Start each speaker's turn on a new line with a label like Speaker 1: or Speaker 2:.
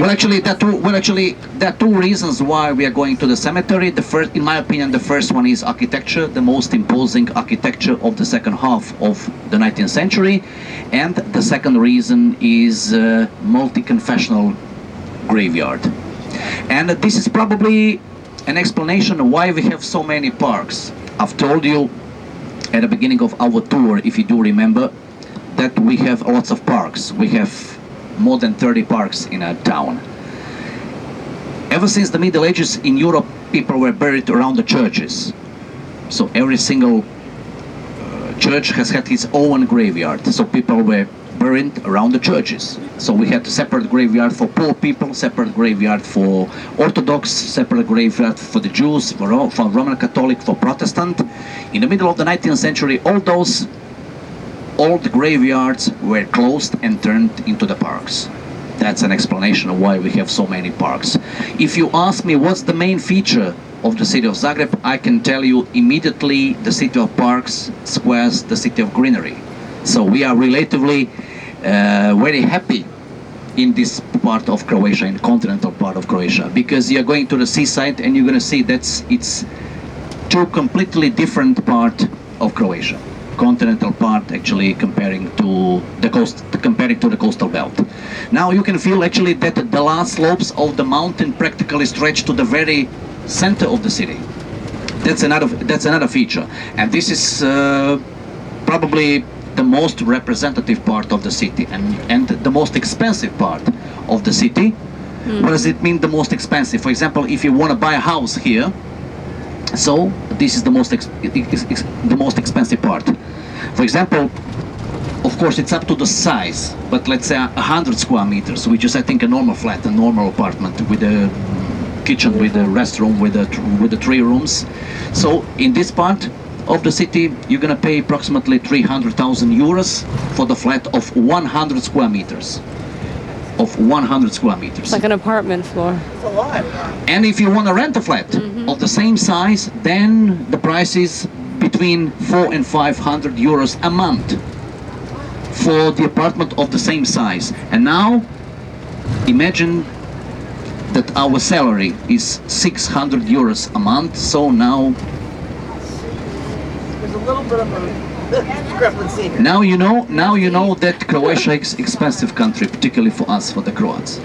Speaker 1: there are two reasons why we are going to the cemetery. The first, in my opinion, the first one is architecture, the most imposing architecture of the second half of the 19th century, and the second reason is multi-confessional graveyard. And this is probably an explanation why we have so many parks. I've told you at the beginning of our tour, if you do remember, that we have lots of parks. We have more than 30 parks in our town. Ever since the Middle Ages in Europe, people were buried around the churches. So every single church has had its own graveyard. So people were buried around the churches. So we had a separate graveyard for poor people, separate graveyard for Orthodox, separate graveyard for the Jews, for Roman Catholic, for Protestant. In the middle of the 19th century, all those old graveyards were closed and turned into the parks. That's an explanation of why we have so many parks. If you ask me what's the main feature of the city of Zagreb, I can tell you immediately: the city of parks, squares, the city of greenery. So we are relatively very happy in this part of Croatia, in the continental part of Croatia, because you're going to the seaside and you're going to see it's two completely different part of Croatia. Continental part, actually, comparing to the coastal belt. Now you can feel actually that the last slopes of the mountain practically stretch to the very center of the city. That's another feature, and this is probably the most representative part of the city and the most expensive part of the city. What does it mean, the most expensive? For example, if you want to buy a house here, so this is the most expensive part. For example, of course it's up to the size, but let's say 100 square meters, which is I think a normal flat, a normal apartment with a kitchen, with a restroom, with the 3 rooms. So in this part of the city, you're gonna pay approximately 300,000 euros for the flat of 100 square meters.
Speaker 2: It's like an apartment floor.
Speaker 3: It's a lot.
Speaker 1: And if you want to rent a flat of the same size, then the price is between 400 and 500 euros a month for the apartment of the same size. And now, imagine that our salary is 600 euros a month, so now
Speaker 3: There's a little bit of a discrepancy here.
Speaker 1: now you know that Croatia is expensive country, particularly for us, for the Croats.